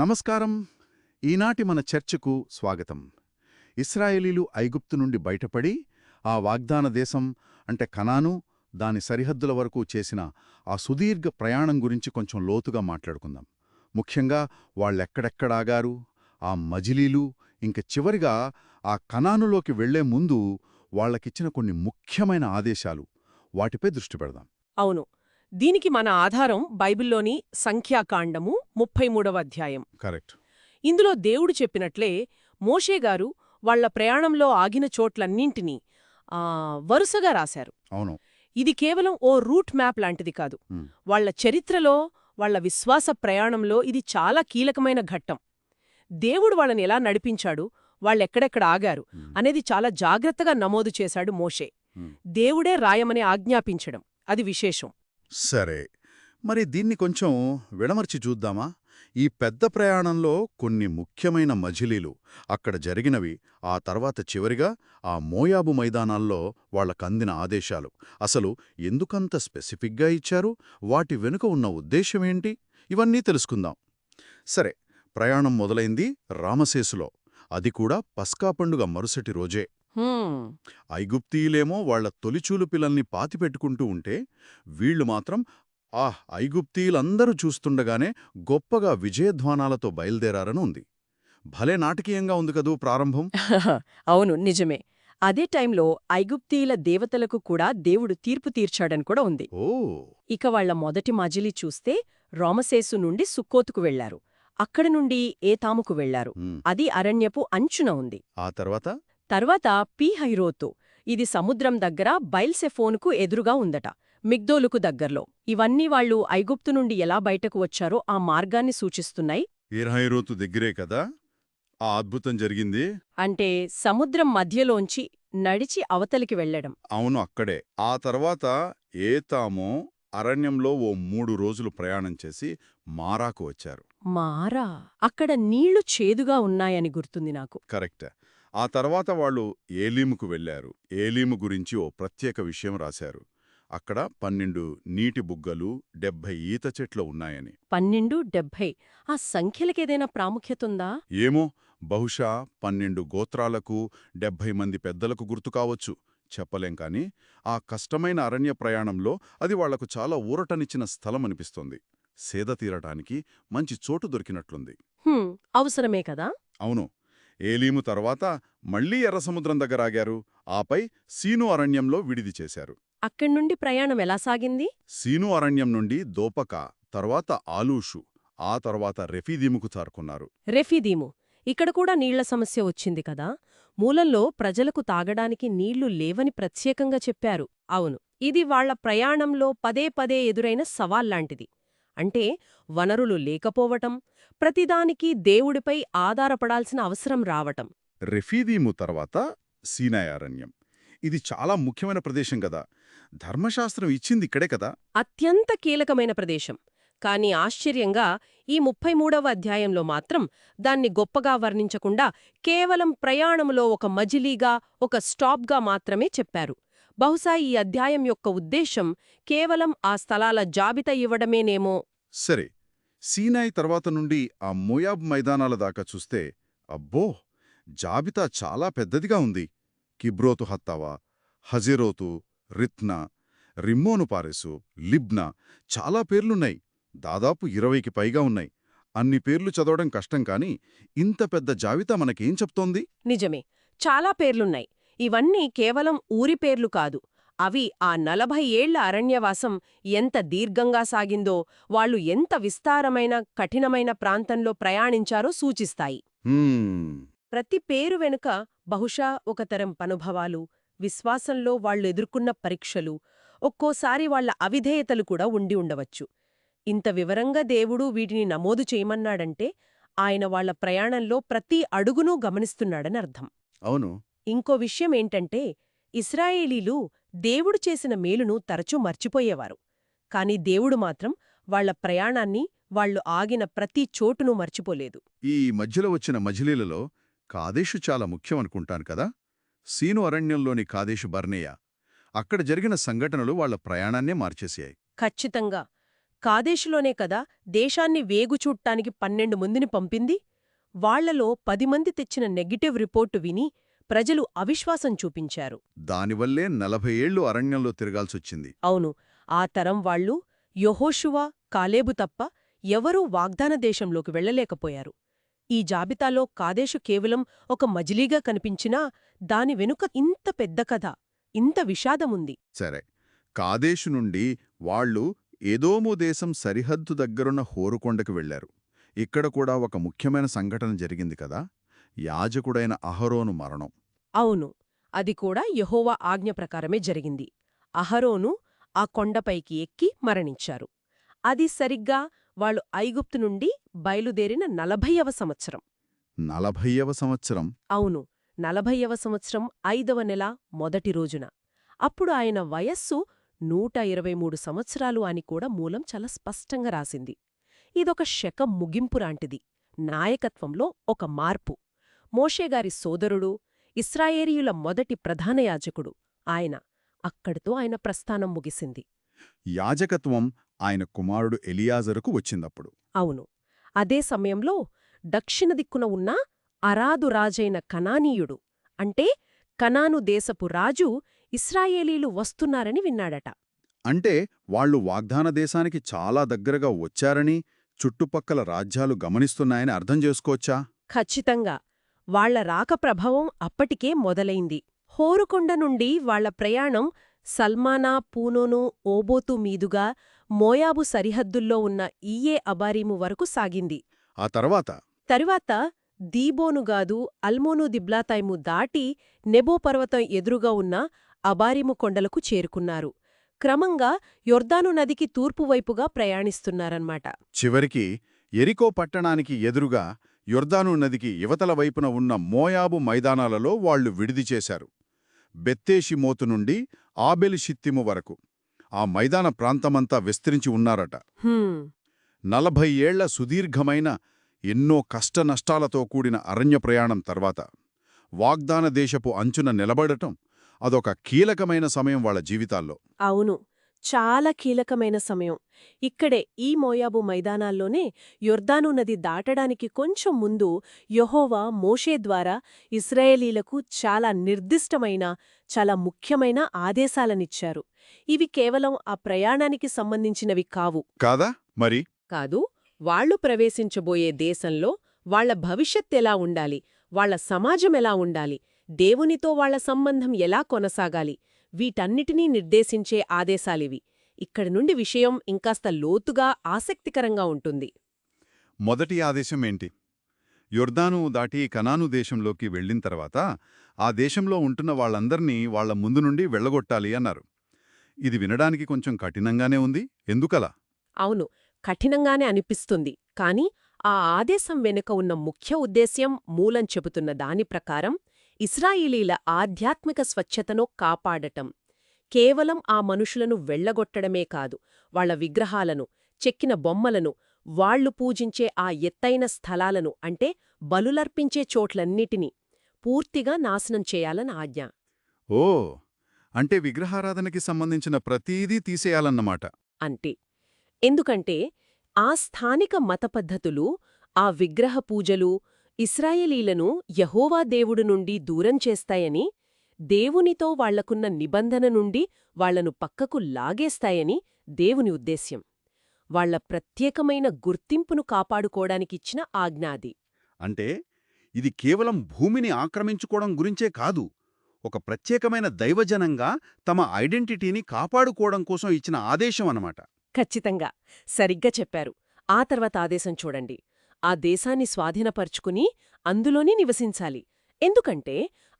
నమస్కారం. ఈనాటి మన చర్చకు స్వాగతం. ఇశ్రాయేలీలు ఐగుప్తు నుండి బయటపడి ఆ వాగ్దాన దేశం అంటే కనాను, దాని సరిహద్దుల వరకు చేసిన ఆ సుదీర్ఘ ప్రయాణం గురించి కొంచెం లోతుగా మాట్లాడుకుందాం. ముఖ్యంగా వాళ్ళెక్కడెక్కడాగారు, ఆ మజిలీలు, ఇంక చివరిగా ఆ కనానులోకి వెళ్లే ముందు వాళ్లకిచ్చిన కొన్ని ముఖ్యమైన ఆదేశాలు, వాటిపై దృష్టి పెడదాం. అవును. దీనికి మన ఆధారం బైబిల్లోని సంఖ్యాకాండము 33వ అధ్యాయం. కరెక్ట్. ఇందులో దేవుడు చెప్పినట్లే మోషేగారు వాళ్ల ప్రయాణంలో ఆగిన చోట్లన్నింటినీ వరుసగా రాశారు. అవును. ఇది కేవలం ఓ రూట్ మ్యాప్ లాంటిది కాదు. వాళ్ల చరిత్రలో, వాళ్ల విశ్వాస ప్రయాణంలో ఇది చాలా కీలకమైన ఘట్టం. దేవుడు వాళ్ళని ఎలా నడిపించాడు, వాళ్ళెక్కడెక్కడ ఆగారు అనేది చాలా జాగ్రత్తగా నమోదు చేశాడు మోషే. దేవుడే రాయమని ఆజ్ఞాపించడం అది విశేషం. సరే, మరి దీన్ని కొంచెం విడమర్చి చూద్దామా? ఈ పెద్ద ప్రయాణంలో కొన్ని ముఖ్యమైన మజిలీలు అక్కడ జరిగినవి, ఆ తర్వాత చివరిగా ఆ మోయాబు మైదానాల్లో వాళ్లకందిన ఆదేశాలు అసలు ఎందుకంత స్పెసిఫిక్గా ఇచ్చారు, వాటి వెనుక ఉన్న ఉద్దేశమేంటి, ఇవన్నీ తెలుసుకుందాం. సరే, ప్రయాణం మొదలైంది రామసేసులో, అది కూడా పస్కా పండుగ మరుసటి రోజే. ఐగుప్తీయులేమో వాళ్ల తొలిచూలు పిల్లల్ని పాతిపెట్టుకుంటూ ఉంటే, వీళ్లు మాత్రం ఐగుప్తీయులందరూ చూస్తుండగానే గొప్పగా విజయధ్వానాలతో బయల్దేరారని ఉంది. భలే నాటకీయంగా ఉంది కదూ ప్రారంభం. అవును, నిజమే. అదే టైంలో ఐగుప్తీయుల దేవతలకు కూడా దేవుడు తీర్పు తీర్చాడని కూడా ఉంది. ఇక వాళ్ల మొదటి మజిలీ చూస్తే రామసేసు నుండి సుక్కోతుకు వెళ్లారు. అక్కడి నుండి ఏతాముకు వెళ్లారు. అది అరణ్యపు అంచున ఉంది. ఆ తర్వాత పీహైరోతు, ఇది సముద్రం దగ్గర బైల్సెఫోనుకు ఎదురుగా ఉందట, మిగ్దోలుకు దగ్గర్లో. ఇవన్నీ వాళ్లు ఐగుప్తు నుండి ఎలా బయటకు వచ్చారో ఆ మార్గాన్ని సూచిస్తున్నాయి. పీహైరోతు దగ్గరే కదా ఆ అద్భుతం జరిగింది. అంటే సముద్రం మధ్యలోంచి నడిచి అవతలికి వెళ్లడం. అవును, అక్కడే. ఆ తర్వాత ఏతాము అరణ్యంలో ఓ 3 రోజులు ప్రయాణం చేసి మారాకు వచ్చారు. మారా? అక్కడ నీళ్లు చేదుగా ఉన్నాయని గుర్తుంది నాకు. కరెక్ట్. ఆ తర్వాత వాళ్ళు ఏలీముకు వెళ్లారు. ఏలీము గురించి ఓ ప్రత్యేక విషయం రాశారు. అక్కడ 12 నీటి బుగ్గలు, 70 ఈత చెట్లు ఉన్నాయని. 12, 70 ఆ సంఖ్యలకేదైనా ప్రాముఖ్యతుందా? ఏమో, బహుశా 12 గోత్రాలకు 70 మంది పెద్దలకు గుర్తు కావచ్చు, చెప్పలేం. కాని ఆ కష్టమైన అరణ్య ప్రయాణంలో అది వాళ్లకు చాలా ఊరటనిచ్చిన స్థలమనిపిస్తోంది. సేద తీరటానికి మంచి చోటు దొరికినట్లుంది. అవసరమే కదా. అవును. ఏలీము తర్వాత మళ్లీ ఎర్రసముద్రం దగ్గర ఆగారు. ఆపై సీను అరణ్యంలో విడిది చేశారు. అక్కడ్నుండి ప్రయాణం ఎలా సాగింది? సీను అరణ్యం నుండి దోపక, తర్వాత ఆలూషు, ఆ తర్వాత రెఫీదీముకు చేరుకున్నారు. రెఫీదీము, ఇక్కడ కూడా నీళ్ల సమస్య వచ్చింది కదా. మూలంలో ప్రజలకు తాగడానికి నీళ్లు లేవని ప్రత్యేకంగా చెప్పారు. అవును, ఇది వాళ్ల ప్రయాణంలో పదే పదే ఎదురైన సవాల్లాంటిది. అంటే వనరులు లేకపోవటం, ప్రతిదానికి దేవుడిపై ఆధారపడాల్సిన అవసరం రావటం. రెఫీదీము తర్వాత సీనాయి అరణ్యం, ఇది చాలా ముఖ్యమైన ప్రదేశం కదా. ధర్మశాస్త్రం ఇచ్చింది ఇక్కడే కదా. అత్యంత కీలకమైన ప్రదేశం. కాని ఆశ్చర్యంగా ఈ 33వ అధ్యాయంలో మాత్రం దాన్ని గొప్పగా వర్ణించకుండా కేవలం ప్రయాణములో ఒక మజిలీగా, ఒక స్టాప్గా మాత్రమే చెప్పారు. బహుశా ఈ అధ్యాయం యొక్క ఉద్దేశం కేవలం ఆ స్థలాల జాబితా ఇవ్వడమేనేమో. సరే, సీనాయి తర్వాత నుండి ఆ మోయాబ్ మైదానాల దాకా చూస్తే అబ్బో, జాబితా చాలా పెద్దదిగా ఉంది. కిబ్రోతు హత్తావా, హజెరోతు, రిత్నా, రిమ్మోను పారెసు, లిబ్నా, చాలా పేర్లున్నాయి. దాదాపు 20కి పైగా ఉన్నాయి. అన్ని పేర్లు చదవడం కష్టం, కాని ఇంత పెద్ద జాబితా మనకేం చెప్తోంది? నిజమే, చాలా పేర్లున్నాయి. ఇవన్నీ కేవలం ఊరి పేర్లు కాదు. అవి ఆ 40 ఏళ్ల అరణ్యవాసం ఎంత దీర్ఘంగా సాగిందో, వాళ్లు ఎంత విస్తారమైన, కఠినమైన ప్రాంతంలో ప్రయాణించారో సూచిస్తాయి. ప్రతి పేరు వెనుక బహుశా ఒక తరం అనుభవాలు, విశ్వాసంలో వాళ్లు ఎదుర్కొన్న పరీక్షలు, ఒక్కోసారి వాళ్ల అవిధేయతలు కూడా ఉండి ఉండవచ్చు. ఇంత వివరంగా దేవుడు వీటిని నమోదు చేయమన్నాడంటే ఆయన వాళ్ల ప్రయాణంలో ప్రతి అడుగునూ గమనిస్తున్నాడని అర్థం. అవును. ఇంకో విషయమేంటంటే, ఇశ్రాయేలీలు దేవుడు చేసిన మేలును తరచూ మర్చిపోయేవారు. కాని దేవుడు మాత్రం వాళ్ల ప్రయాణాన్ని, వాళ్లు ఆగిన ప్రతి చోటునూ మర్చిపోలేదు. ఈ మధ్యలో వచ్చిన మజిలీలలో కాదేశు చాలా ముఖ్యమనుకుంటాను కదా. సీను అరణ్యంలోని కాదేశు బర్నేయ, అక్కడ జరిగిన సంఘటనలు వాళ్ల ప్రయాణాన్నే మార్చేశాయి. ఖచ్చితంగా. కాదేశులోనే కదా దేశాన్ని వేగుచూడ్టానికి 12 మందిని పంపింది. వాళ్లలో 10 మంది తెచ్చిన నెగటివ్ రిపోర్టు విని ప్రజలు అవిశ్వాసం చూపించారు. దానివల్లే 40 ఏళ్లు అరణ్యంలో తిరగాల్సొచ్చింది. అవును, ఆ తరం వాళ్ళు యెహోషువ, కాలేబు తప్ప ఎవరూ వాగ్దాన దేశంలోకి వెళ్లలేకపోయారు. ఈ జాబితాలో కాదేశు కేవలం ఒక మజిలీగా కనిపించినా దాని వెనుక ఇంత పెద్ద కథ, ఇంత విషాదముంది. సరే, కాదేశు నుండి వాళ్ళు ఎదోము దేశం సరిహద్దు దగ్గరున్న హోరుకొండకు వెళ్లారు. ఇక్కడ కూడా ఒక ముఖ్యమైన సంఘటన జరిగింది కదా, యాజకుడైన అహరోను మరణం. అవును, అది కూడా యెహోవా ఆజ్ఞ ప్రకారమే జరిగింది. అహరోను ఆ కొండపైకి ఎక్కి మరణించారు. అది సరిగ్గా వాళ్ళు ఐగుప్తు నుండి బయలుదేరిన 40వ సంవత్సరం. 40వ సంవత్సరం. అవును, 40వ సంవత్సరం 5వ నెల మొదటి రోజున. అప్పుడు ఆయన వయస్సు 123 సంవత్సరాలు అని కూడా మూలం చాలా స్పష్టంగా రాసింది. ఇదొక శకం ముగింపులాంటిది, నాయకత్వంలో ఒక మార్పు. మోషేగారి సోదరుడు, ఇశ్రాయేలీయుల మొదటి ప్రధాన యాజకుడు ఆయన. అక్కడితో ఆయన ప్రస్థానం ముగిసింది. యాజకత్వం ఆయన కుమారుడు ఎలియాజరుకు వచ్చిందప్పుడు. అవును, అదే సమయంలో దక్షిణ దిక్కున ఉన్న అరాదు రాజైన కనానీయుడు, అంటే కనాను దేశపు రాజు, ఇశ్రాయేలీలు వస్తున్నారని విన్నాడట. అంటే వాళ్ళు వాగ్దాన దేశానికి చాలా దగ్గరగా వచ్చారని, చుట్టుపక్కల రాజ్యాలు గమనిస్తున్నాయని అర్థం చేసుకోవచ్చా? ఖచ్చితంగా. వాళ్ల రాక ప్రభావం అప్పటికే మొదలైంది. హోరుకొండ నుండి వాళ్ల ప్రయాణం సల్మానా, పూనోను, ఓబోతు మీదుగా మోయాబు సరిహద్దుల్లో ఉన్న ఈయే అబారీము వరకు సాగింది. ఆ తరువాత దీబోనుగాదు, అల్మోను దిబ్లాతైము దాటి నెబో పర్వతం ఎదురుగా ఉన్న అబారీము కొండలకు చేరుకున్నారు. క్రమంగా యొర్దాను నదికి తూర్పువైపుగా ప్రయాణిస్తున్నారన్నమాట. చివరికి ఎరికో పట్టణానికి ఎదురుగా యొర్దాను నదికి ఇవతల వైపున ఉన్న మోయాబు మైదానాలలో వాళ్లు విడిది చేశారు. బెత్తేషిమోతు నుండి ఆబెలిషిత్తిము వరకు ఆ మైదాన ప్రాంతమంతా విస్తరించి ఉన్నారట. 40 ఏళ్ల సుదీర్ఘమైన, ఎన్నో కష్టనష్టాలతో కూడిన అరణ్య ప్రయాణం తర్వాత వాగ్దాన దేశపు అంచున నిలబడటం అదొక కీలకమైన సమయం వాళ్ళ జీవితాల్లో. అవును, చాలా కీలకమైన సమయం. ఇక్కడే ఈ మోయాబు మైదానాల్లోనే యొర్దాను నది దాటడానికి కొంచెం ముందు యెహోవా మోషే ద్వారా ఇశ్రాయేలీలకు చాలా నిర్దిష్టమైన, చాలా ముఖ్యమైన ఆదేశాలనిచ్చారు. ఇవి కేవలం ఆ ప్రయాణానికి సంబంధించినవి కావు. కాదా మరి? కాదు, వాళ్లు ప్రవేశించబోయే దేశంలో వాళ్ల భవిష్యత్తెలా ఉండాలి, వాళ్ల సమాజమెలా ఉండాలి, దేవునితో వాళ్ల సంబంధం ఎలా కొనసాగాలి, వీటన్నిటినీ నిర్దేశించే ఆదేశాలివి. ఇక్కడి నుండి విషయం ఇంకాస్త లోతుగా, ఆసక్తికరంగా ఉంటుంది. మొదటి ఆదేశం ఏంటి? యొర్దాను దాటి కనాను దేశంలోకి వెళ్ళిన తర్వాత ఆ దేశంలో ఉంటున్న వాళ్ళందర్నీ వాళ్ల ముందు నుండి వెళ్లగొట్టాలి అన్నారు. ఇది వినడానికి కొంచెం కఠినంగానే ఉంది. ఎందుకలా? అవును, కఠినంగానే అనిపిస్తుంది. కాని ఆ ఆదేశం వెనుక ఉన్న ముఖ్య ఉద్దేశ్యం, మూలం చెబుతున్న దాని ప్రకారం ఇశ్రాయేలీల ఆధ్యాత్మిక స్వచ్ఛతను కాపాడటం. కేవలం ఆ మనుషులను వెళ్లగొట్టడమే కాదు, వాళ్ల విగ్రహాలను, చెక్కిన బొమ్మలను, వాళ్లు పూజించే ఆ ఎత్తైన స్థలాలను, అంటే బలులర్పించే చోట్లన్నిటినీ పూర్తిగా నాశనం చేయాలని ఆజ్ఞ. ఓ, అంటే విగ్రహారాధనకి సంబంధించిన ప్రతీదీ తీసేయాలన్నమాట. అంతే. ఎందుకంటే ఆ స్థానిక మత పద్ధతులు, ఆ విగ్రహ పూజలు ఇశ్రాయేలీలను యెహోవా దేవుడు నుండి దూరం చేస్తాయని, దేవునితో వాళ్లకున్న నిబంధన నుండి వాళ్లను పక్కకు లాగేస్తాయని దేవుని ఉద్దేశ్యం. వాళ్ల ప్రత్యేకమైన గుర్తింపును కాపాడుకోవడానికిచ్చిన ఆజ్ఞ అది. అంటే ఇది కేవలం భూమిని ఆక్రమించుకోవడం గురించే కాదు, ఒక ప్రత్యేకమైన దైవజనంగా తమ ఐడెంటిటీని కాపాడుకోవడం కోసం ఇచ్చిన ఆదేశం అన్నమాట. ఖచ్చితంగా, సరిగ్గా చెప్పారు. ఆ తర్వాత ఆదేశం చూడండి. ఆ దేశాన్ని స్వాధీనపరుచుకుని అందులోనే నివసించాలి. ఎందుకంటే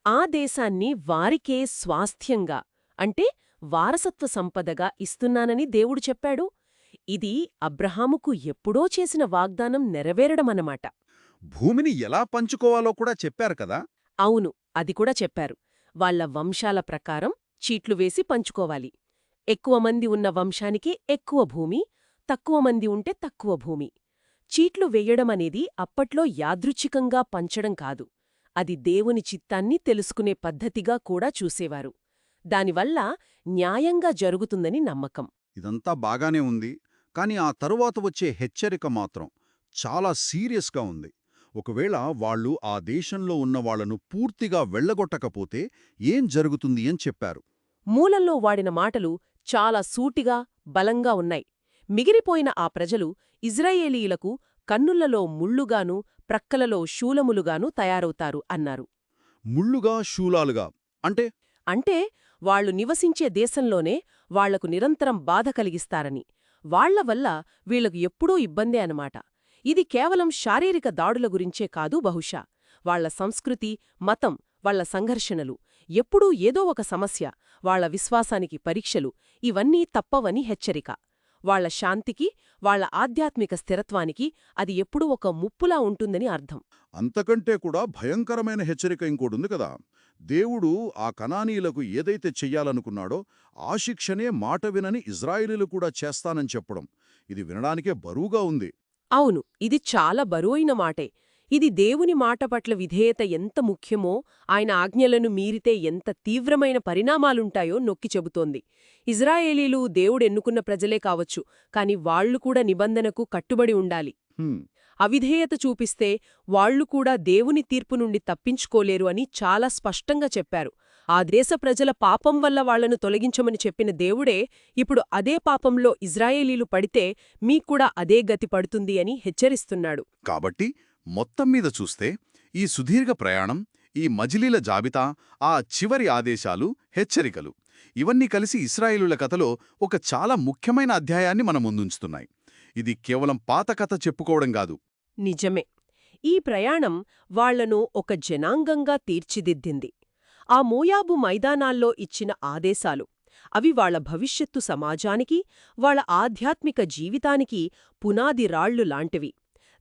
ఆ దేశాన్ని వారికే స్వాస్థ్యంగా, అంటే వారసత్వ సంపదగా ఇస్తున్నానని దేవుడు చెప్పాడు. ఇది అబ్రహాముకు ఎప్పుడో చేసిన వాగ్దానం నెరవేరడమన్నమాట. భూమిని ఎలా పంచుకోవాలో కూడా చెప్పారు కదా? అవును, అది కూడా చెప్పారు. వాళ్ల వంశాల ప్రకారం చీట్లు వేసి పంచుకోవాలి. ఎక్కువ మంది ఉన్న వంశానికి ఎక్కువ భూమి, తక్కువ మంది ఉంటే తక్కువ భూమి. చీట్లు వెయ్యడమనేది అప్పట్లో యాదృచ్ఛికంగా పంచడం కాదు, అది దేవుని చిత్తాన్ని తెలుసుకునే పద్ధతిగా కూడా చూసేవారు. దానివల్ల న్యాయంగా జరుగుతుందని నమ్మకం. ఇదంతా బాగానే ఉంది. కానీ ఆ తరువాత వచ్చే హెచ్చరిక మాత్రం చాలా సీరియస్గా ఉంది. ఒకవేళ వాళ్ళు ఆ దేశంలో ఉన్న వాళ్లను పూర్తిగా వెళ్ళగొట్టకపోతే ఏం జరుగుతుంది అని చెప్పారు. మూలంలో వాడిన మాటలు చాలా సూటిగా, బలంగా ఉన్నాయి. మిగిలిపోయిన ఆ ప్రజలు ఇజ్రాయేలీయులకు కన్నులలో ముళ్ళుగానూ ప్రక్కలలో శూలములుగానూ తయారవుతారు అన్నారు. ముళ్ళుగా శూలాలుగా అంటే అంటే వాళ్లు నివసించే దేశంలోనే వాళ్లకు నిరంతరం బాధ కలిగిస్తారని, వాళ్ల వల్ల వీళ్లకు ఎప్పుడూ ఇబ్బందే అనమాట. ఇది కేవలం శారీరక దాడుల గురించే కాదు బహుశా. వాళ్ల సంస్కృతి, మతం, వాళ్ల సంఘర్షణలు, ఎప్పుడూ ఏదో ఒక సమస్య, వాళ్ల విశ్వాసానికి పరీక్షలు, ఇవన్నీ తప్పవని హెచ్చరిక. వాళ్ల శాంతికి, వాళ్ల ఆధ్యాత్మిక స్థిరత్వానికి అది ఎప్పుడూ ఒక ముప్పులా ఉంటుందని అర్థం. అంతకంటే కూడా భయంకరమైన హెచ్చరిక ఇంకోటుంది కదా. దేవుడు ఆ కనానీయులకు ఏదైతే చెయ్యాలనుకున్నాడో ఆ శిక్షనే మాట వినని ఇజ్రాయేలీలు కూడా చేస్తానని చెప్పడం, ఇది వినడానికే బరువుగా ఉంది. అవును, ఇది చాలా బరువైన మాటే. ఇది దేవుని మాట పట్ల విధేయత ఎంత ముఖ్యమో, ఆయన ఆజ్ఞలను మీరితే ఎంత తీవ్రమైన పరిణామాలుంటాయో నొక్కి చెబుతోంది. ఇజ్రాయేలీలు దేవుడెన్నుకున్న ప్రజలే కావచ్చు, కాని వాళ్లు కూడా నిబంధనకు కట్టుబడి ఉండాలి. అవిధేయత చూపిస్తే వాళ్లు కూడా దేవుని తీర్పు నుండి తప్పించుకోలేరు అని చాలా స్పష్టంగా చెప్పారు. ఆ దేశ ప్రజల పాపం వల్ల వాళ్లను తొలగించమని చెప్పిన దేవుడే ఇప్పుడు అదే పాపంలో ఇజ్రాయేలీలు పడితే మీక్కూడా అదే గతి పడుతుంది అని హెచ్చరిస్తున్నాడు. కాబట్టి మొత్తం మీద చూస్తే ఈ సుదీర్ఘ ప్రయాణం, ఈ మజిలీల జాబితా, ఆ చివరి ఆదేశాలు, హెచ్చరికలు, ఇవన్నీ కలిసి ఇశ్రాయేలుల కథలో ఒక చాలా ముఖ్యమైన అధ్యాయాన్ని మన ముందుంచుతున్నాయి. ఇది కేవలం పాత కథ చెప్పుకోవడం కాదు. నిజమే. ఈ ప్రయాణం వాళ్లను ఒక జనాంగంగా తీర్చిదిద్దింది. ఆ మోయాబు మైదానాల్లో ఇచ్చిన ఆదేశాలు, అవి వాళ్ల భవిష్యత్తు సమాజానికి, వాళ్ల ఆధ్యాత్మిక జీవితానికి పునాది రాళ్లు లాంటివి.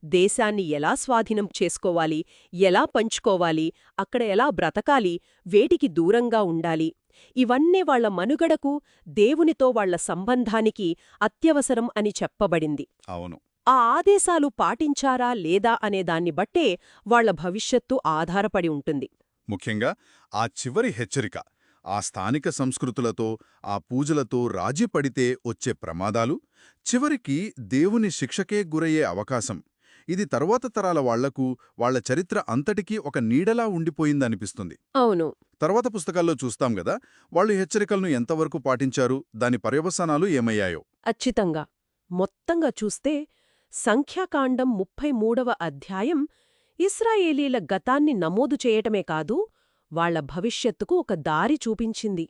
దేశాన్ని ఎలా స్వాధీనం చేసుకోవాలి, ఎలా పంచుకోవాలి, అక్కడ ఎలా బ్రతకాలి, వేటికి దూరంగా ఉండాలి, ఇవన్నీ వాళ్ల మనుగడకు, దేవునితో వాళ్ల సంబంధానికి అత్యవసరం అని చెప్పబడింది. అవును. ఆ ఆదేశాలు పాటించారా లేదా అనేదాన్ని బట్టే వాళ్ల భవిష్యత్తు ఆధారపడి ఉంటుంది. ముఖ్యంగా ఆ చివరి హెచ్చరిక, ఆ స్థానిక సంస్కృతులతో, ఆ పూజలతో రాజీ పడితే వచ్చే ప్రమాదాలు, చివరికి దేవుని శిక్షకే గురయ్యే అవకాశం, ఇది తరువాత తరాల వాళ్లకు, వాళ్ల చరిత్ర అంతటికీ ఒక నీడలా ఉండిపోయిందనిపిస్తుంది. అవును. తర్వాత పుస్తకాల్లో చూస్తాం గదా, వాళ్ళు హెచ్చరికలను ఎంతవరకు పాటించారు, దాని పర్యవసానాలు ఏమయ్యాయో. ఖచ్చితంగా. మొత్తంగా చూస్తే సంఖ్యాకాండం 33వ అధ్యాయం ఇశ్రాయేలీల గతాన్ని నమోదు చేయటమే కాదు, వాళ్ల భవిష్యత్తుకు ఒక దారి చూపించింది.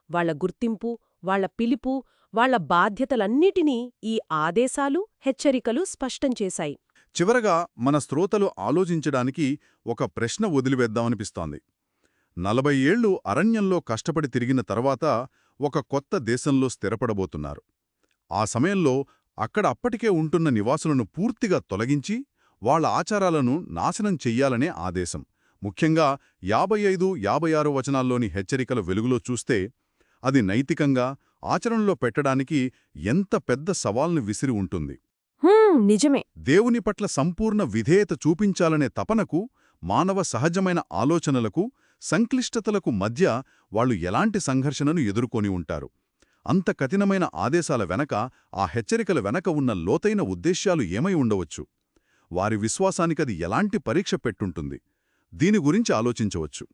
వాళ్ల గుర్తింపు, వాళ్ల పిలుపు, వాళ్ల బాధ్యతలన్నిటినీ ఈ ఆదేశాలు, హెచ్చరికలు స్పష్టం చేశాయి. చివరగా మన శ్రోతలు ఆలోచించడానికి ఒక ప్రశ్న వదిలివేద్దామనిపిస్తోంది. 40 ఏళ్లు అరణ్యంలో కష్టపడి తిరిగిన తర్వాత ఒక కొత్త దేశంలో స్థిరపడబోతున్నారు. ఆ సమయంలో అక్కడ అప్పటికే ఉంటున్న నివాసులను పూర్తిగా తొలగించి వాళ్ల ఆచారాలను నాశనం చెయ్యాలనే ఆదేశం. ముఖ్యంగా 55, 56 వచనాల్లోని హెచ్చరికల వెలుగులో చూస్తే అది నైతికంగా, ఆచరణలో పెట్టడానికి ఎంత పెద్ద సవాల్ని విసిరి ఉంటుంది. నిజమే. దేవుని పట్ల సంపూర్ణ విధేయత చూపించాలనే తపనకు, మానవ సహజమైన ఆలోచనలకు, సంక్లిష్టతలకు మధ్య వాళ్లు ఎలాంటి సంఘర్షణను ఎదుర్కొని ఉంటారు. అంత కఠినమైన ఆదేశాల వెనక, ఆ హెచ్చరికల వెనక ఉన్న లోతైన ఉద్దేశ్యాలు ఏమై ఉండవచ్చు? వారి విశ్వాసానికది ఎలాంటి పరీక్ష పెట్టుంటుంది? దీని గురించి ఆలోచించవచ్చు.